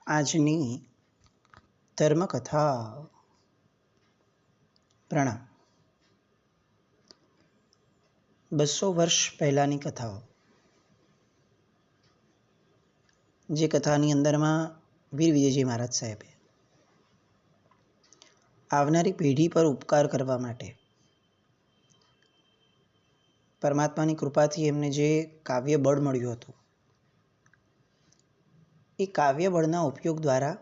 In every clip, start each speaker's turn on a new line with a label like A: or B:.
A: આજની ધર્મકથા. પ્રણામ. 200 વર્ષ પહેલાંની કથાઓ. જે કથાની અંદરમાં વીર વિજયજી મહારાજ સાહેબે આવનારી પેઢી પર ઉપકાર કરવા માટે પરમાત્માની કૃપાથી એમને જે કાવ્ય બળ મળ્યું હતું, એ કાવ્ય બળના ઉપયોગ દ્વારા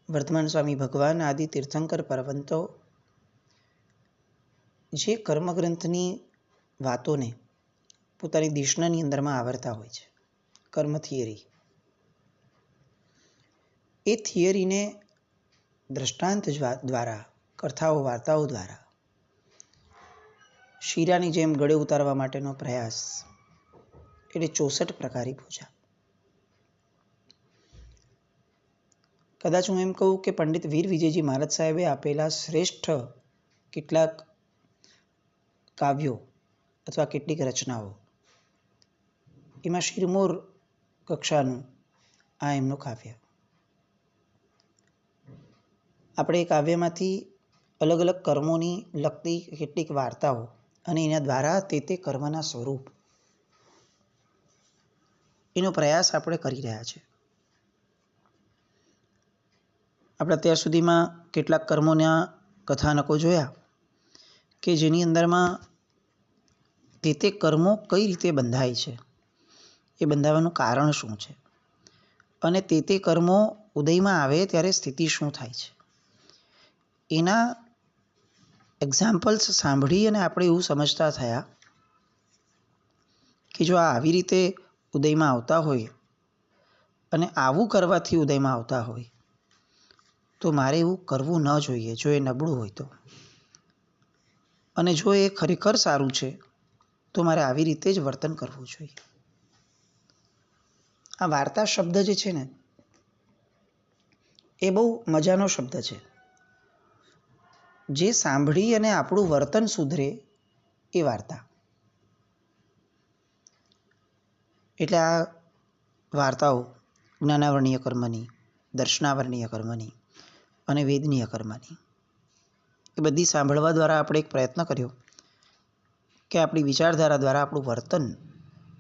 A: વર્ધમાન સ્વામી ભગવાન આદિ તીર્થંકર પરવંતો જે કર્મગ્રંથની વાતોને પોતાની દેશનાની અંદરમાં આવરતા હોય છે, કર્મ થિયરી, એ થિયરીને દ્રષ્ટાંત દ્વારા, કથાઓ વાર્તાઓ દ્વારા શીરાની જેમ ગળે ઉતારવા માટેનો પ્રયાસ, એટલે 64 પ્રકારી પૂજા. કદાચ હું એમ કહું કે પંડિત વીર વિજયજી મહારાજ સાહેબે આપેલા શ્રેષ્ઠ કેટલાક કાવ્યો અથવા કેટલીક રચનાઓ, એમાં શિરમોર કક્ષાનું આ એમનું કાવ્ય. આપણે એ કાવ્યમાંથી અલગ અલગ કર્મોની લગતી કેટલીક વાર્તાઓ અને એના દ્વારા તે કર્મના સ્વરૂપ, એનો પ્રયાસ આપણે કરી રહ્યા છીએ. આપણે અત્યાર સુધીમાં કેટલાક કર્મોના કથાનકો જોયા કે જેની અંદરમાં તે કર્મો કઈ રીતે બંધાય છે, એ બંધાવાનું કારણ શું છે, અને તે કર્મો ઉદયમાં આવે ત્યારે સ્થિતિ શું થાય છે, એના એક્ઝામ્પલ્સ સાંભળી અને આપણે એવું સમજતા થયા કે જો આ આવી રીતે ઉદયમાં આવતા હોય અને આવું કરવાથી ઉદયમાં આવતા હોય તો મારે એવું કરવું ન જોઈએ, જો એ નબળું હોય તો. અને જો એ ખરેખર સારું છે તો મારે આવી રીતે જ વર્તન કરવું જોઈએ. આ વાર્તા શબ્દ જે છે ને, એ બહુ મજાનો શબ્દ છે. જે સાંભળી અને આપણું વર્તન સુધરે એ વાર્તા. એટલે આ વાર્તાઓ જ્ઞાનાવર્ણીય કર્મની, દર્શનાવર્ણીય કર્મની અને વેદનીય કર્મની, એ બધી સાંભળવા દ્વારા આપણે એક પ્રયત્ન કર્યો કે આપણી વિચારધારા દ્વારા આપણું વર્તન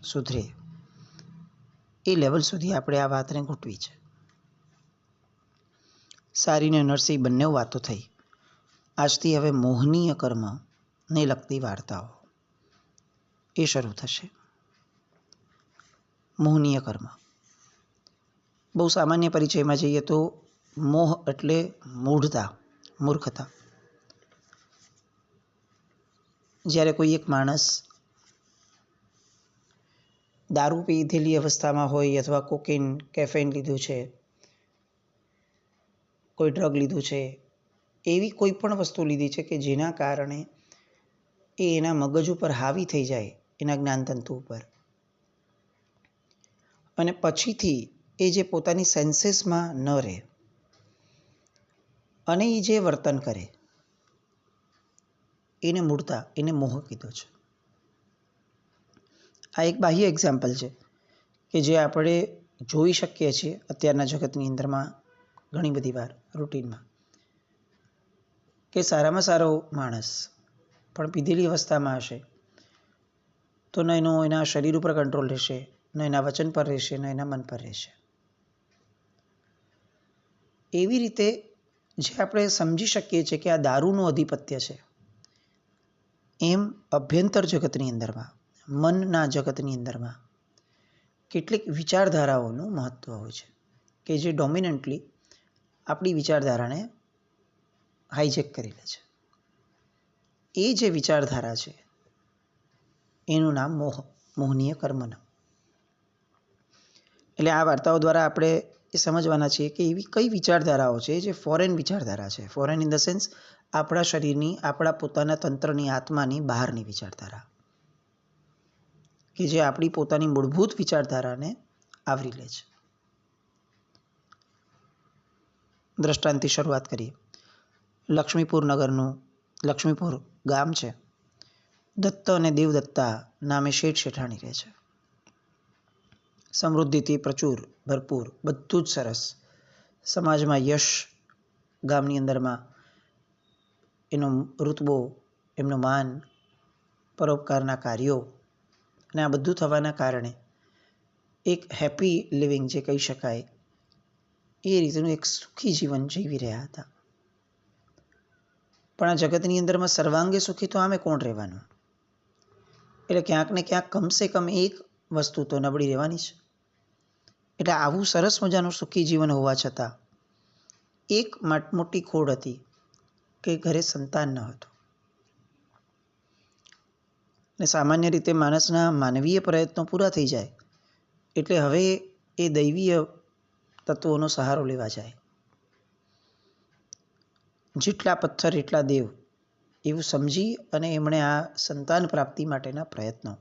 A: સુધરે એ લેવલ સુધી આપણે આ વાતને ગોઠવી છે. સારી ને નરસી બંને વાતો થઈ. આજથી હવે મોહનીય કર્મને લગતી વાર્તાઓ એ શરૂ થશે. મોહનીય કર્મ. બહુ સામાન્ય પરિચયમાં જઈએ તો મોહ એટલે મૂઢતા, મૂર્ખતા. જ્યારે કોઈ એક માણસ દારૂ પીધેલી અવસ્થામાં હોય અથવા કોકેન, કેફેન લીધું છે, કોઈ ડ્રગ લીધું છે, એવી કોઈ પણ વસ્તુ લીધી છે કે જેના કારણે એ એના મગજ ઉપર હાવી થઈ જાય, એના જ્ઞાનતંતુ ઉપર, અને પછીથી એ જે પોતાની સેન્સીસમાં ન રહે અને એ જે વર્તન કરે એને મૂળતા, એને મોહ કીધો છે. આ એક બાહ્ય એક્ઝામ્પલ છે કે જે આપણે જોઈ શકીએ છીએ અત્યારના જગતની અંદરમાં ઘણી બધી વાર રૂટીનમાં, કે સારામાં સારો માણસ પણ પીધેલી અવસ્થામાં હશે તો ન એનો એના શરીર ઉપર કંટ્રોલ રહેશે, ન એના વચન પર રહેશે, ન એના મન પર રહેશે. એવી રીતે જે આપણે સમજી શકીએ છીએ કે આ દારૂનું અધિપત્ય છે, એમ અભ્યંતર જગતની અંદરમાં, મનના જગતની અંદરમાં કેટલીક વિચારધારાઓનું મહત્ત્વ હોય છે કે જે ડોમિનન્ટલી આપણી વિચારધારાને હાઈજેક કરી લે છે. એ જે વિચારધારા છે એનું નામ મોહ, મોહનીય કર્મનો. એટલે આ વાર્તાઓ દ્વારા આપણે એ સમજવાના છીએ કે એવી કઈ વિચારધારાઓ છે જે ફોરેન વિચારધારા છે. ફોરેન ઇન ધ સેન્સ આપણા શરીરની, આપણા પોતાના તંત્રની, આત્માની બહારની વિચારધારા, કે જે આપણી પોતાની મૂળભૂત વિચારધારાને આવરી લે છે. દ્રષ્ટાંતથી શરૂઆત કરીએ. લક્ષ્મીપુર નગરનું, લક્ષ્મીપુર ગામ છે. દત્ત અને દેવદત્તા નામે શેઠ શેઠાણી રહે છે. સમૃદ્ધિથી પ્રચુર, ભરપૂર, બધું જ સરસ. સમાજમાં યશ, ગામની અંદરમાં એનો ઋતબો, એમનું માન, પરોપકારના કાર્યો, અને આ બધું થવાના કારણે એક હેપી લિવિંગ જે કહી શકાય એ રીતનું એક સુખી જીવન જીવી રહ્યા હતા. પણ આ જગતની અંદરમાં સર્વાંગે સુખી તો આમે કોણ રહેવાનું? એટલે ક્યાંક ને ક્યાંક કમસે કમ એક વસ્તુ તો નબળી રહેવાની છે. એટલે આવું સરસ મજાનું સુખી જીવન હોવા છતાં એક મોટી ખોડ હતી કે ઘરે સંતાન ન હતું. ને સામાન્ય રીતે માણસના માનવીય પ્રયત્નો પૂરા થઈ જાય એટલે હવે એ દૈવીય તત્વોનો સહારો લેવા જાય. જેટલા પથ્થર એટલા દેવ એવું સમજી અને એમણે આ સંતાન પ્રાપ્તિ માટેના પ્રયત્નો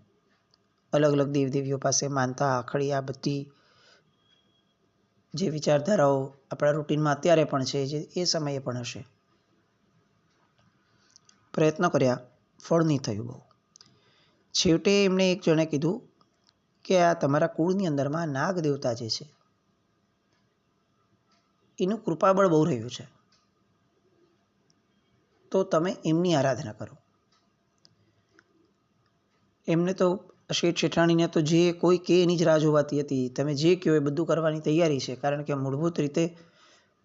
A: અલગ અલગ દેવદેવીઓ પાસે માનતા આખડી આ બધી જે વિચારધારાઓ આપણા રૂટીનમાં અત્યારે પણ છે, જે એ સમયે પણ હશે, પ્રયત્નો કર્યા, ફળ નહીં થયું બહુ. છેવટે એમણે એક જણે કીધું કે આ તમારા કુળની અંદરમાં નાગ દેવતા જે છે એનું કૃપાબળ બહુ રહ્યું છે, તો તમે એમની આરાધના કરો. એમને તો શેઠ શેઠાણીને તો જે કોઈ કે એની જ રાહ જોવાતી હતી. તમે જે કહો એ બધું કરવાની તૈયારી છે, કારણ કે મૂળભૂત રીતે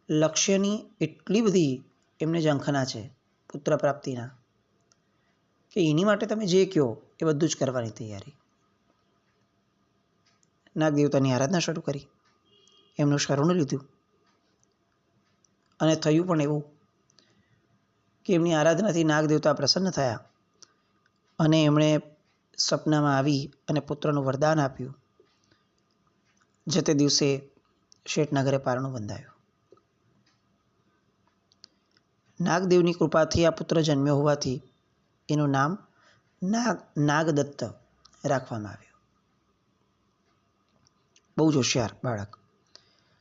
A: લક્ષ્યની એટલી બધી એમને ઝંખના છે પુત્ર પ્રાપ્તિના કે એની માટે તમે જે કહો એ બધું જ કરવાની તૈયારી. નાગદેવતાની આરાધના શરૂ કરી, એમનું શરણ લીધું અને થયું પણ એવું કે એમની આરાધનાથી નાગદેવતા પ્રસન્ન થયા અને એમણે સપનામાં આવી અને પુત્રનું વરદાન આપ્યું. જે તે દિવસે શેઠના ઘરે પારણું બંધાયું. નાગદેવની કૃપાથી આ પુત્ર જન્મ્યો હોવાથી એનું નામ નાગદત્ત રાખવામાં આવ્યું. બહુ જ હોશિયાર બાળક,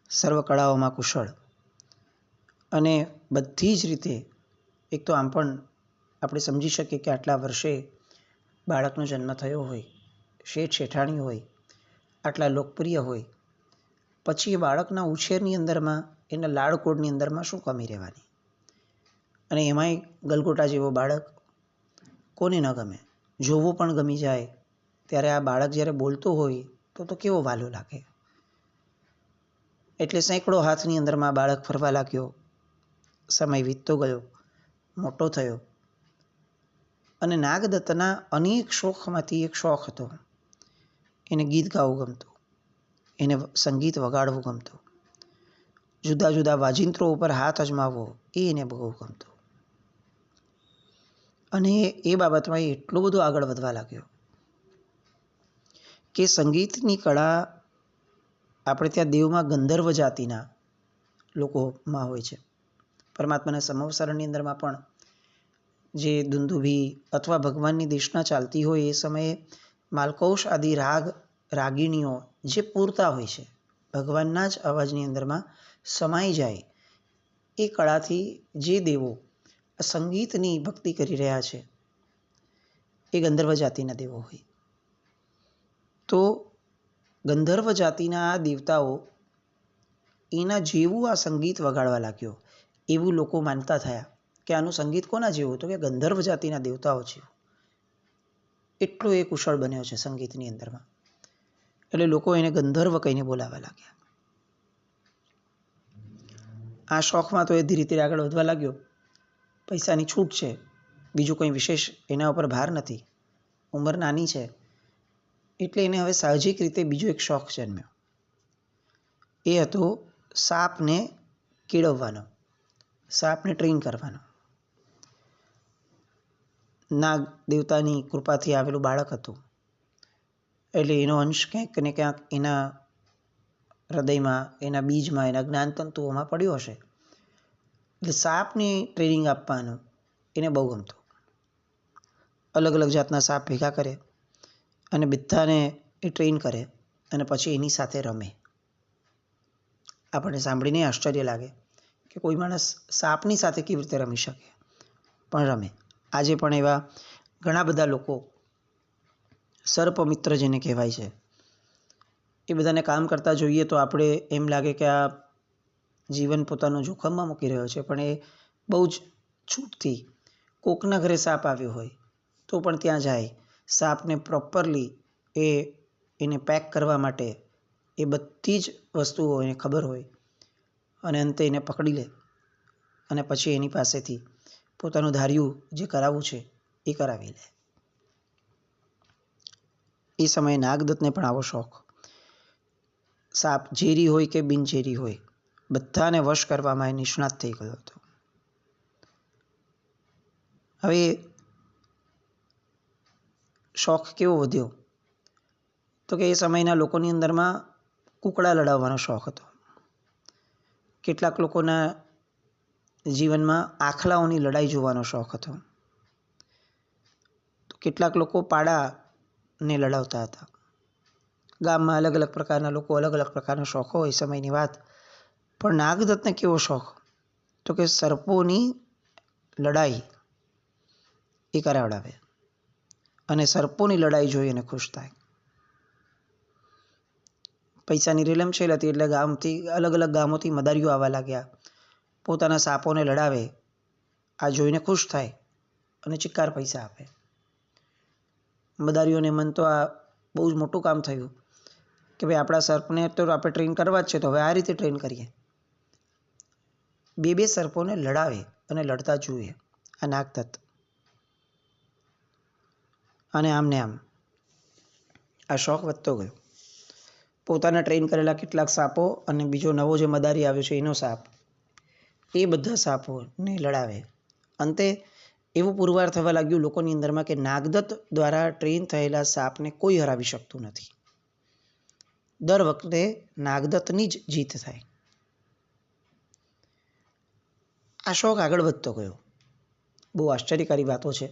A: સર્વ કળાઓમાં કુશળ, અને બધી જ રીતે એક તો આમ પણ આપણે સમજી શકીએ કે આટલા વર્ષે બાળકનો જન્મ થયો હોય, શેઠ શેઠાણી હોય, આટલા લોકપ્રિય હોય, પછી એ બાળકના ઉછેરની અંદરમાં એના લાડકોડની અંદરમાં શું કમી રહેવાની? અને એમાંય ગલગોટા જેવો બાળક કોને ન ગમે? જોવું પણ ગમી જાય. ત્યારે આ બાળક જ્યારે બોલતો હોય તો કેવો વાલો લાગે. એટલે સેંકડો હાથની અંદરમાં બાળક ફરવા લાગ્યો. સમય વીતતો ગયો, મોટો થયો, અને નાગદત્તના અનેક શોખમાંથી એક શોખ હતો. એને ગીત ગાવું ગમતું, એને સંગીત વગાડવું ગમતું, જુદા જુદા વાજિંત્રો ઉપર હાથ અજમાવવો એ એને બહુ ગમતું. અને એ બાબતમાં એટલો બધો આગળ વધવા લાગ્યો કે સંગીતની કળા આપણે ત્યાં દેવમાં ગંધર્વ જાતિના લોકોમાં હોય છે. પરમાત્માના સંવત્સરની અંદરમાં પણ જે દુંદુભી અથવા ભગવાનની દેશના ચાલતી હોય એ સમયે માલકૌશ આદિ રાગીણીઓ જે પૂરતા હોય છે, ભગવાનના જ અવાજની અંદરમાં સમાઈ જાય, એ કળાથી જે દેવો સંગીતની ભક્તિ કરી રહ્યા છે એ ગંધર્વ જાતિના દેવો હોય. તો ગંધર્વ જાતિના આ દેવતાઓ એના જેવું આ સંગીત વગાડવા લાગ્યો એવું લોકો માનતા થયા કે આનું સંગીત કોના જેવું? તો કે ગંધર્વ જાતિના દેવતાઓ છે. એટલો એ કુશળ બન્યો છે સંગીતની અંદરમાં. એટલે લોકો એને ગંધર્વ કહીને બોલાવવા લાગ્યા. આ શોખમાં તો એ ધીરે ધીરે આગળ વધવા લાગ્યો. પૈસાની છૂટ છે, બીજું કંઈ વિશેષ એના ઉપર ભાર નથી, ઉંમર નાની છે, એટલે એને હવે સાહજિક રીતે બીજો એક શોખ જન્મ્યો. એ હતો સાપને કેળવવાનો, સાપને ટ્રેન કરવાનો. નાગ દેવતાની કૃપાથી આવેલું બાળક હતું એટલે એનો અંશ ક્યાંક ને ક્યાંક એના હૃદયમાં, એના બીજમાં, એના જ્ઞાનતંતુઓમાં પડ્યો હશે. એટલે સાપની ટ્રેનિંગ આપવાનું એને બહુ ગમતું. અલગ અલગ જાતના સાપ ભેગા કરે અને બધાને એ ટ્રેન કરે અને પછી એની સાથે રમે. આપણને સાંભળીને આશ્ચર્ય લાગે કે કોઈ માણસ સાપની સાથે કેવી રીતે રમી શકે, પણ રમે. આજે પણ એવા ઘણા બધા લોકો, સર્પમિત્ર જેને કહેવાય છે, એ બધાને કામ કરતા જોઈએ તો આપણે એમ લાગે કે આ જીવન પોતાનું જોખમમાં મૂકી રહ્યો છે, પણ એ બહુ જ છૂટથી કોકના ઘરે સાપ આવ્યો હોય તો પણ ત્યાં જાય, સાપને પ્રોપરલી એને પેક કરવા માટે એ બધી જ વસ્તુઓ એને ખબર હોય અને અંતે એને પકડી લે અને પછી એની પાસેથી પોતાનું ધાર્યું જે કરાવવું છે એ કરાવી લે. એ સમયે નાગદત્તને પણ આવો શોખ. સાપ ઝેરી હોય કે બિનઝેરી હોય, બધાને વશ કરવામાં એ નિષ્ણાત થઈ ગયો હતો. હવે શોખ કેવો વધ્યો તો કે એ સમયના લોકોની અંદરમાં કૂકડા લડાવવાનો શોખ હતો. કેટલાક લોકોના જીવનમાં આખલાઓની લડાઈ જોવાનો શોખ હતો. તો કેટલાક લોકો પાડાને લડાવતા હતા. ગામમાં અલગ અલગ પ્રકારના લોકો, અલગ અલગ પ્રકારના શોખો હોય, સમયની વાત. પણ નાગદત્તને કેવો શોખ તો કે સર્પોની લડાઈ એ કરાવડાવે અને સર્પોની લડાઈ જોઈ અને ખુશ થાય. પૈસાની રેલમછેલ હતી એટલે ગામથી અલગ અલગ ગામોથી મદારીઓ આવવા લાગ્યા, પોતાના સાપોને લડાવે, આ જોઈને ખુશ થાય અને ચિક્કાર પૈસા આપે. મદારીઓને મન તો આ બહુ જ મોટું કામ થયું કે ભાઈ આપણા સર્પને તો આપણે ટ્રેન કરવા જ છે, તો હવે આ રીતે ટ્રેન કરીએ. બે સર્પોને લડાવે અને લડતા જુએ આ નાગદત્ત. અને આમને આમ આ શોખ વધતો ગયો. પોતાના ટ્રેન કરેલા કેટલાક સાપો અને બીજો નવો જે મદારી આવ્યો છે એનો સાપ, એ બધા સાપોને લડાવે. અંતે એવું પુરવાર થવા લાગ્યું લોકોની અંદરમાં કે નાગદત્ત દ્વારા ટ્રેન થયેલા સાપને કોઈ હરાવી શકતું નથી. દર વખતે નાગદત્તની જ જીત થાય. આ શોખ આગળ વધતો ગયો. બહુ આશ્ચર્યકારી વાતો છે.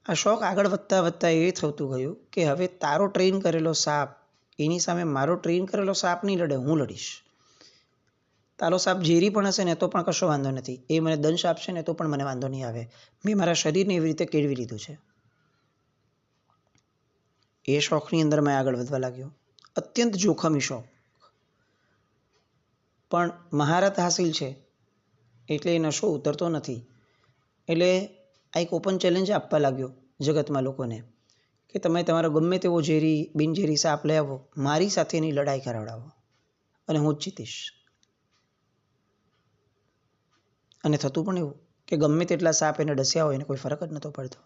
A: આ શોખ આગળ વધતા વધતા એ થતું ગયું કે હવે તારો ટ્રેન કરેલો સાપ એની સામે મારો ટ્રેન કરેલો સાપ નહીં લડે, હું લડીશ. તારો સાપ ઝેરી પણ હશે ને તો પણ કશો વાંધો નથી, એ મને દંશ આપશે ને તો પણ મને વાંધો નહીં આવે. મેં મારા શરીરને એવી રીતે કેળવી લીધું છે. એ શોખની અંદર મેં આગળ વધવા લાગ્યો. અત્યંત જોખમી શોખ, પણ મહારત હાસિલ છે એટલે એ નશો ઉતરતો નથી. એટલે આ એક ઓપન ચેલેન્જ આપવા લાગ્યો જગતમાં લોકોને કે તમે તમારો ગમે તેવો ઝેરી બિનઝેરી સાપ લઈ આવો, મારી સાથેની લડાઈ કરાવડાવો અને હું જ જીતીશ. અને થતું પણ એવું કે ગમે તેટલા સાપ એને ડસ્યા હોય એને કોઈ ફરક જ નહોતો પડતો.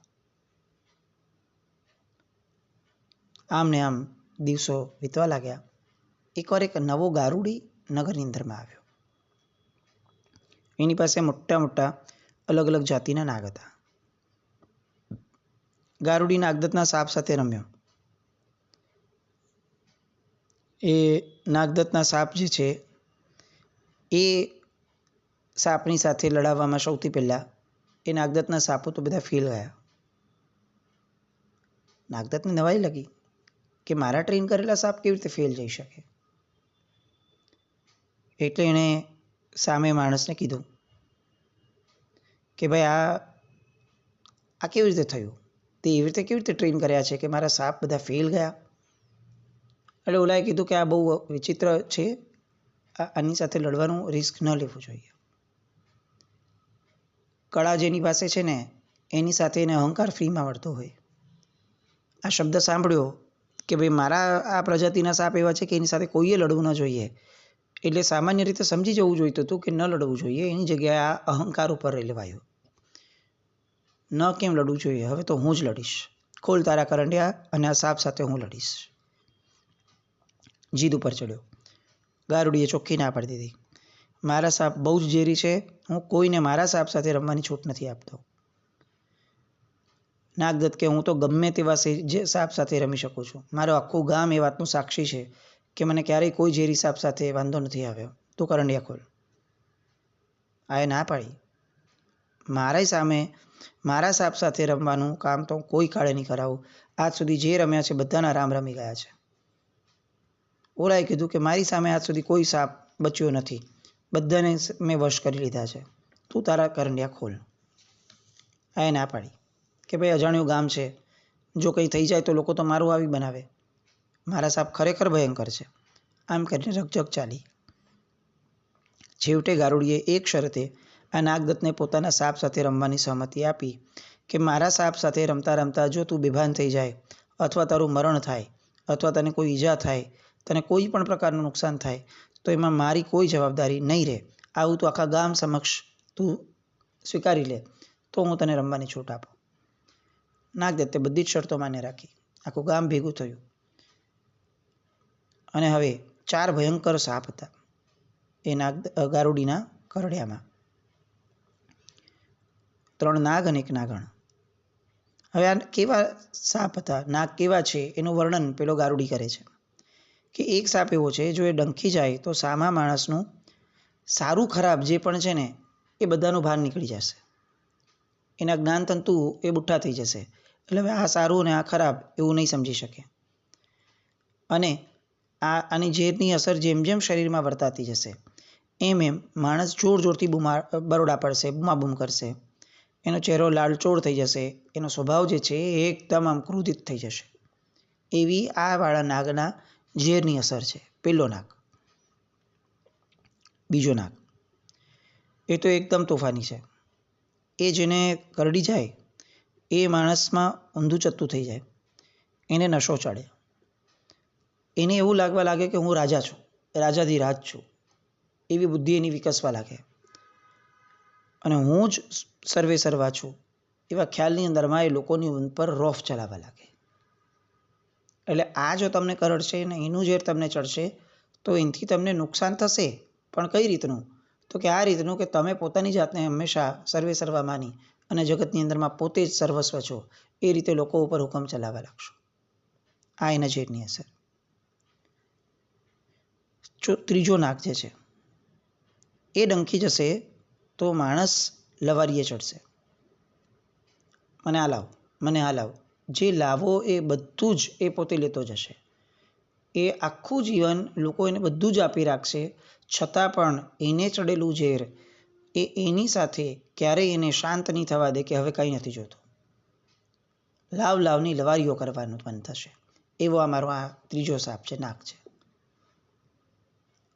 A: આમ ને આમ દિવસો વીતવા લાગ્યા. એકવાર એક નવો ગારુડી નગરની અંદરમાં આવ્યો. એની પાસે મોટા મોટા અલગ અલગ જાતિના નાગ હતા. ગારુડી નાગદત્તના સાપ સાથે રમ્યો. એ નાગદત્તના સાપ જે છે એ સાપની સાથે લડાવવામાં સૌથી પહેલાં એ નાગદત્તના સાપો તો બધા ફેલ ગયા. નાગદત્તને નવાઈ લાગી કે મારા ટ્રેન કરેલા સાપ કેવી રીતે ફેલ જઈ શકે. એટલે એણે સામે માણસને કીધું કે ભાઈ આ કેવી રીતે થયું, તે એવી રીતે કેવી રીતે ટ્રેન કર્યા છે કે મારા સાપ બધા ફેલ ગયા. એટલે ઓલાએ કીધું કે આ બહુ વિચિત્ર છે, આની સાથે લડવાનું રિસ્ક ન લેવું જોઈએ. કળા જેની પાસે છે ને એની સાથે એને અહંકાર ફ્રીમાં મળતો હોય. આ શબ્દ સાંભળ્યો કે ભાઈ મારા આ પ્રજાતિના સાપ એવા છે કે એની સાથે કોઈએ લડવું ન જોઈએ, એટલે સામાન્ય રીતે સમજી જવું જોઈતું હતું કે ન લડવું જોઈએ. એની જગ્યાએ આ અહંકાર ઉપર લેવાયો. ન કેમ લડવું જોઈએ, હવે તો હું જ લડીશ, ખોલ તારા કરંડિયા અને આ સાપ સાથે હું લડીશ. જીદ ઉપર ચડ્યો. ગારુડીએ ચોખ્ખી ના પાડી દીધી, મારા સાપ બહુ જ ઝેરી છે, હું કોઈને મારા સાપ સાથે રમવાની છૂટ નથી આપતો. નાગદત્ત કે હું તો ગમે તેવા જે સાપ સાથે રમી શકું છું, મારો આખું ગામ એ વાતનું સાક્ષી છે કે મને ક્યારેય કોઈ ઝેરી સાપ સાથે વાંધો નથી આવ્યો, તું કરંડિયા ખોલ. આ એ ના પાડી, મારા સામે મારા સાપ સાથે રમવાનું કામ તો કોઈ કાળે નહીં કરાવું. આજ સુધી જે રમ્યા છે બધાના રામ રમી ગયા છે. ઓલાએ કીધું કે મારી સામે આજ સુધી કોઈ સાપ બચ્યો નથી, બધાને મેં વશ કરી લીધા છે, તું તારા કરંડિયા ખોલ. આ એ ના પાડી કે ભાઈ અજાણ્યું ગામ છે, જો કંઈ થઈ જાય તો લોકો તો મારું આવી બનાવે, મારા સાપ ખરેખર ભયંકર છે. આમ કરીને રકઝક ચાલી. છેવટે ગારુડીએ એક શરતે આ નાગદત્તને પોતાના સાપ સાથે રમવાની સહમતિ આપી કે મારા સાપ સાથે રમતા રમતા જો તું બેભાન થઈ જાય અથવા તારું મરણ થાય અથવા તને કોઈ ઈજા થાય, તને કોઈ પણ પ્રકારનું નુકસાન થાય તો એમાં મારી કોઈ જવાબદારી નહીં રહે. આવું તું આખા ગામ સમક્ષ તું સ્વીકારી લે તો હું તને રમવાની છૂટ આપું. નાગદત્તે બધી જ શરતો માન્ય રાખી. આખું ગામ ભેગું થયું અને હવે 4 ભયંકર સાપ હતા એ ગારુડીના કરડિયામાં. 3 નાગ અને 1 નાગણ. હવે આ કેવા સાપ હતા, નાગ કેવા છે એનું વર્ણન પેલો ગારુડી કરે છે કે એક સાપ એવો છે જો એ ડંખી જાય તો સામા માણસનું સારું ખરાબ જે પણ છે ને એ બધાનું ભાન નીકળી જશે. એના જ્ઞાનતંતુ એ બુઠ્ઠા થઈ જશે. એટલે હવે આ સારું અને આ ખરાબ એવું નહીં સમજી શકે. અને આની ઝેરની અસર જેમ જેમ શરીરમાં વર્તાતી જશે એમ એમ માણસ જોર જોરથી બરોડા પડશે, બૂમાબૂમ કરશે, એનો ચહેરો લાલચોળ થઈ જશે, એનો સ્વભાવ જે છે એ એકદમ આમ ક્રોધિત થઈ જશે. એવી આ વાળા નાગના ઝેરની અસર છે. પેલો નાગ. બીજો નાગ એ તો એકદમ તોફાની છે. એ જેને કરડી જાય એ માણસમાં ઊંધું ચત્તું થઈ જાય, એને નશો ચડે, એને એવું લાગવા લાગે કે હું રાજા છું, રાજાધિરાજ છું, એવી બુદ્ધિ એની વિકસવા લાગે અને હું જ સર્વે સર્વા છું એવા ખ્યાલની અંદરમાં એ લોકોની ઉપર રોફ ચલાવવા લાગે. એટલે આ જો તમને કરડશે ને એનું ઝેર તમને ચડશે તો એનાથી તમને નુકસાન થશે. પણ કઈ રીતનું? તો કે આ રીતનું કે તમે પોતાની જાતને હંમેશા સર્વે સર્વા માની અને જગતની અંદરમાં પોતે જ સર્વસ્વ છો એ રીતે લોકો ઉપર હુકમ ચલાવવા લાગશો. આ એના ઝેરની અસર. ત્રીજો નાગ જે છે એ ડંખી જશે તો માણસ લવારીએ ચડશે. મને આ લાવ, મને આ લાવ. જે લાવો એ બધું જ એ પોતે લેતો જશે. એ આખું જીવન લોકો એને બધું જ આપી રાખશે, છતાં પણ એને ચડેલું ઝેર એ એની સાથે ક્યારેય એને શાંત નહીં થવા દે કે હવે કંઈ નથી જોતો. લાવ લાવની લવારીઓ કરવાનું મન થશે. એવો અમારો આ ત્રીજો સાપ છે, નાગ છે.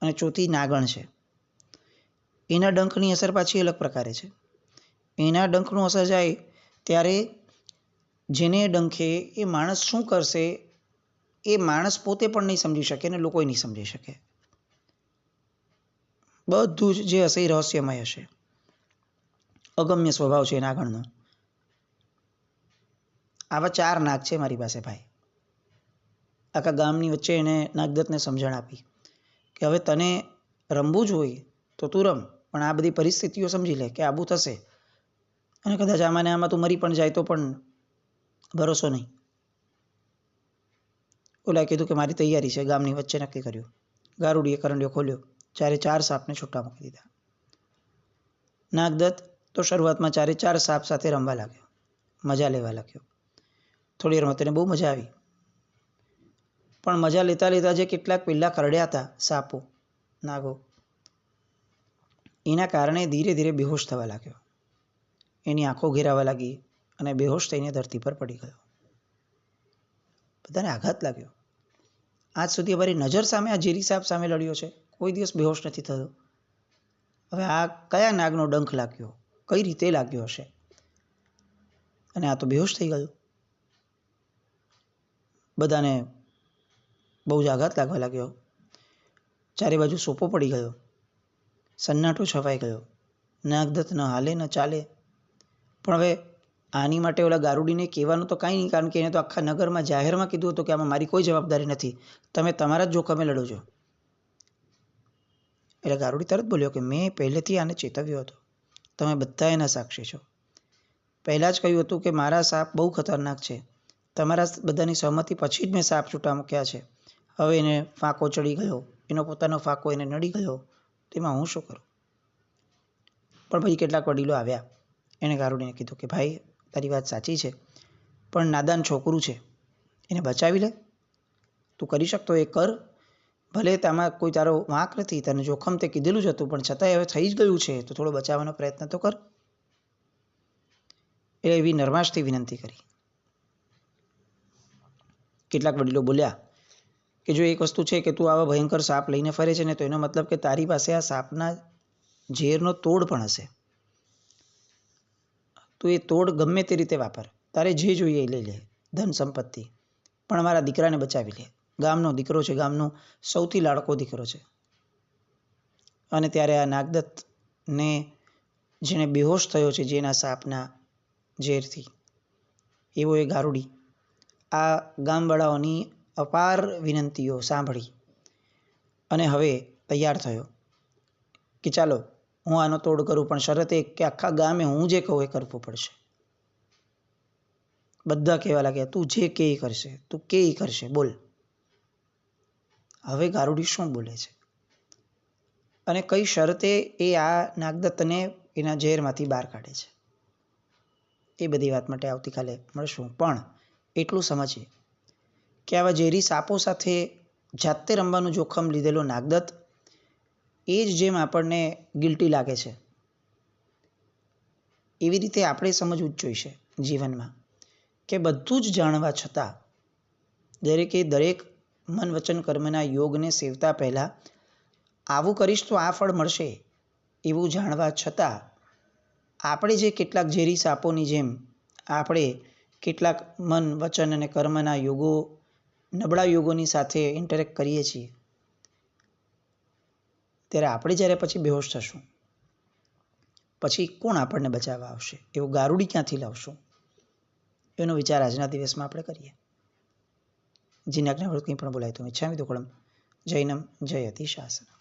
A: અને ચોથી નાગણ છે. એના ડંખની અસર પાછી અલગ પ્રકારે છે. એના ડંખનું અસર જાય ત્યારે જેને ડંખે એ માણસ શું કરશે એ માણસ પોતે પણ નહીં સમજી શકે અને લોકો નહીં સમજી શકે. બધું જ જે હશે એ રહસ્યમય હશે. અગમ્ય સ્વભાવ છે નાગણનો. આવા 4 નાગ છે મારી પાસે ભાઈ. આખા ગામની વચ્ચે એને નાગદત્તને સમજણ આપી કે હવે તને રમવું જ હોય તો તું રમ, પણ આ બધી પરિસ્થિતિઓ સમજી લે કે આવું થશે અને કદાચ આમાં ને આમાં તું મરી પણ જાય તો પણ ભરોસો નહીં. ઓલાએ કીધું કે મારી તૈયારી છે. ગામની વચ્ચે નક્કી કર્યું. ગારુડીએ કરંડિયો ખોલ્યો. 4 સાપને છૂટા મૂકી દીધા. નાગદત્ત તો શરૂઆતમાં 4 સાપ સાથે રમવા લાગ્યો, મજા લેવા લાગ્યો. થોડી વારમાં તેને બહુ મજા આવી. પણ મજા લેતા લેતા જે કેટલાક પહેલાં કરડ્યા હતા સાપો, નાગો, એના કારણે ધીરે ધીરે બેહોશ થવા લાગ્યો. એની આંખો ઘેરાવા લાગી અને બેહોશ થઈને ધરતી પર પડી ગયો. બધાને આઘાત લાગ્યો. આજ સુધી અમારી નજર સામે આ ઝેરી સાપ સામે લડ્યો છે, કોઈ દિવસ બેહોશ નથી થયો. હવે આ કયા નાગનો ડંખ લાગ્યો, કઈ રીતે લાગ્યો હશે અને આ તો બેહોશ થઈ ગયો. બધાને બહુ જ આઘાત લાગવા લાગ્યો. ચારે બાજુ સોપો પડી ગયો, સન્નાટો છવાઈ ગયો. નાગદત્ત ન હાલે ન ચાલે. પણ હવે આની માટે ઓલા ગારુડીને કહેવાનું તો કાંઈ નહીં, કારણ કે એને તો આખા નગરમાં જાહેરમાં કીધું હતું કે આમાં મારી કોઈ જવાબદારી નથી, તમે તમારા જ જોખમે લડો છો. એટલે ગારુડી તરત બોલ્યો કે મેં પહેલેથી આને ચેતવ્યો હતો, તમે બધા એના સાક્ષી છો. પહેલાં જ કહ્યું હતું કે મારા સાપ બહુ ખતરનાક છે. તમારા બધાની સહમતિ પછી જ મેં સાપ છૂટા મૂક્યા છે. હવે એને ફાંકો ચડી ગયો, એનો પોતાનો ફાંકો એને નડી ગયો, તેમાં હું શું કરું? પણ પછી કેટલાક વડીલો આવ્યા. એણે ગારુડીને કીધું કે ભાઈ તારી વાત સાચી છે, પણ નાદાન છોકરું છે, એને બચાવી લે. તું કરી શકતો એ કર. ભલે તેમાં કોઈ તારો વાંક નથી, તને જોખમ તે કીધેલું જ હતું, પણ છતાંય હવે થઈ જ ગયું છે તો થોડો બચાવવાનો પ્રયત્ન તો કર. એ એવી નરમાશથી વિનંતી કરી. કેટલાક વડીલો બોલ્યા કે જો એક વસ્તુ છે કે તું આવા ભયંકર સાપ લઈને ફરે છે ને, તો એનો મતલબ કે તારી પાસે આ સાપના ઝેરનો તોડ પણ હશે. તું એ તોડ ગમે તે રીતે વાપર, તારે જે જોઈએ એ લઈ લે, ધન સંપત્તિ, પણ મારા દીકરાને બચાવી લે. ગામનો દીકરો છે, ગામનો સૌથી લાડકો દીકરો છે. અને ત્યારે આ નાગદત્તને, જેને બેહોશ થયો છે જેના સાપના ઝેરથી, એવો એ ગારુડી આ ગામવાળાઓની અપાર વિનંતીઓ સાંભળી અને હવે તૈયાર થયો કે ચાલો હું આનો તોડ કરું, પણ શરત એ કે આખા ગામે હું જે કહું એ કરવું પડશે. બધા કહેવા લાગ્યા, તું જે કે એ કરશે, તું કે એ કરશે, બોલ. હવે ગારુડી શું બોલે છે અને કઈ શરતે એ આ નાગદત્તને એના ઝેરમાંથી બહાર કાઢે છે, એ બધી વાત માટે આવતીકાલે મળશું. પણ એટલું સમજીએ કે આવા ઝેરી સાપો સાથે જાતે રમવાનું જોખમ લીધેલો નાગદત્ત એ જ જેમ આપણને ગિલ્ટી લાગે છે, એવી રીતે આપણે સમજવું જ જોઈશે જીવનમાં કે બધું જ જાણવા છતાં દરેકે દરેક મન વચન કર્મના યોગને સેવતા પહેલાં આવું કરીશ તો આ ફળ મળશે એવું જાણવા છતાં આપણે જે કેટલાક ઝેરી સાપોની જેમ આપણે કેટલાક મન વચન અને કર્મના યોગો, નબળા યોગોની સાથે ઇન્ટરેક્ટ કરીએ છીએ, ત્યારે આપણે જ્યારે પછી બેહોશ થશું, પછી કોણ આપણને બચાવવા આવશે? એવું ગારુડી ક્યાંથી લાવશું? એનો વિચાર આજના દિવસમાં આપણે કરીએ. જીનાજ્ઞાવૃત્તિ કંઈ પણ બોલાય તો ઈચ્છામિ દુક્કડમ. જૈનમ જયતિ શાસનમ.